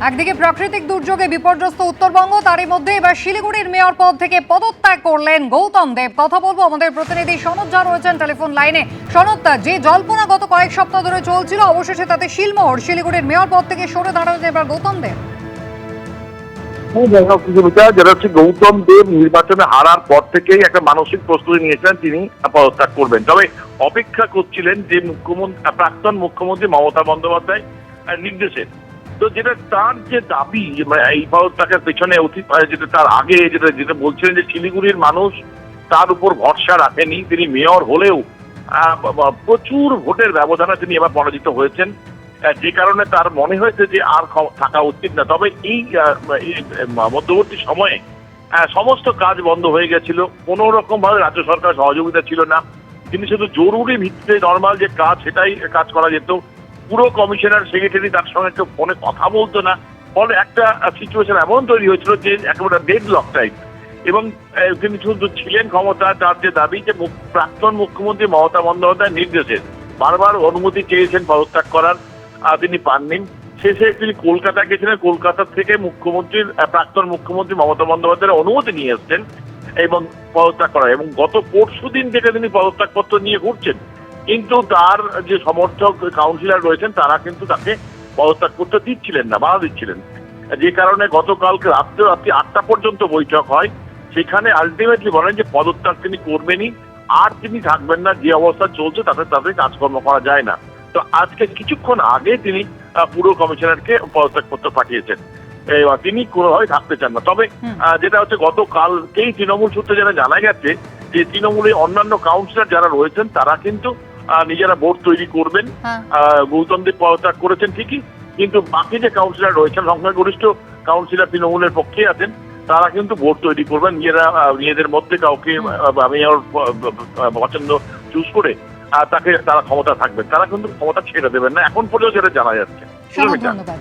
একদিকে প্রাকৃতিক দুর্যোগে বিপর্যস্ত উত্তরবঙ্গ, তারই মধ্যে এবার শিলিগুড়ির মেয়র পদ থেকে পদত্যাগ করলেন গৌতম দেব। কথা বলবো আমাদের প্রতিনিধি সনৎ ঝা রয়েছেন টেলিফোন লাইনে। সনৎ, যে জল্পনা গত কয়েক সপ্তাহ ধরে চলছিল, অবশেষে তাতে শিলমোহর, শিলিগুড়ির মেয়র পদ থেকে সরে দাঁড়ালেন এবার গৌতম দেব। যেটা হচ্ছে, গৌতম দেব নির্বাচনে হারার পর থেকেই একটা মানসিক প্রস্তুতি নিয়েছিলেন, তিনি পদত্যাগ করবেন। তবে অপেক্ষা করছিলেন যে প্রাক্তন মুখ্যমন্ত্রী মমতা বন্দ্যোপাধ্যায় নির্দেশে। তো যেটা তার যে দাবি, এই পদত্যাগের পেছনে যেটা তার আগে যেটা বলছিলেন যে শিলিগুড়ির মানুষ তার উপর ভরসা রাখেনি, তিনি মেয়র হলেও প্রচুর ভোটের ব্যবধানে তিনি এবার পরাজিত হয়েছেন, যে কারণে তার মনে হয়েছে যে আর থাকা উচিত না। তবে এই মধ্যবর্তী সময়ে সমস্ত কাজ বন্ধ হয়ে গেছিল, কোনো রকম ভাবে রাজ্য সরকার সহযোগিতা ছিল না। তিনি শুধু জরুরি ভিত্তিতে নর্মাল যে কাজ, সেটাই কাজ করা যেত। পুরো কমিশনার সেক্রেটারি তার সঙ্গে কেউ ফোনে কথা বলতো না, ফলে একটা সিচুয়েশন এমন তৈরি হয়েছিল যে একেবারে ডেড লক টাইপ। এবং তিনি শুধু ছিলেন ক্ষমতা, তার যে দাবি যে প্রাক্তন মুখ্যমন্ত্রী মমতা বন্দ্যোপাধ্যায়ের নির্দেশে বারবার অনুমতি চেয়েছেন পদত্যাগ করার, তিনি পাননি। শেষে তিনি কলকাতা গেছিলেন, কলকাতা থেকে প্রাক্তন মুখ্যমন্ত্রী মমতা বন্দ্যোপাধ্যায়ের অনুমতি নিয়ে এসছেন এবং পদত্যাগ করা। এবং গত পরশুদিন থেকে তিনি পদত্যাগপত্র নিয়ে ঘুরছেন, কিন্তু তার যে সমর্থক কাউন্সিলর রয়েছেন তারা কিন্তু তাকে পদত্যাগ করতে দিচ্ছিলেন না, বাধা দিচ্ছিলেন। যে কারণে গতকালকে রাত্রি 8টা পর্যন্ত বৈঠক হয়, সেখানে আলটিমেটলি বলেন যে পদত্যাগ তিনি করবেনই, আর তিনি থাকবেন না। যে অবস্থা চলছে তাতে তাদের কাজকর্ম করা যায় না। তো আজকে কিছুক্ষণ আগে তিনি পুরো কমিশনারকে পদত্যাগপত্র পাঠিয়েছেন, তিনি কোনোভাবে থাকতে চান না। তবে যেটা হচ্ছে, গতকালকেই তৃণমূল সূত্রে যেটা জানা গেছে যে তৃণমূলের অন্যান্য কাউন্সিলর যারা রয়েছেন তারা কিন্তু নিজেরা বোর্ড তৈরি করবেন। গৌতম দেব পদত্যাগ করেছেন ঠিকই, কিন্তু বাকি যে কাউন্সিলর রয়েছেন, সংখ্যাগরিষ্ঠ কাউন্সিলর তৃণমূলের পক্ষে আছেন, তারা কিন্তু বোর্ড তৈরি করবেন নিজেদের মধ্যে। কাউকে মেয়র পছন্দ চুজ করে তারা ক্ষমতা থাকবেন, তারা কিন্তু ক্ষমতা ছেড়ে দেবেন না, এখন পর্যন্ত যেটা জানা যাচ্ছে। ধন্যবাদ।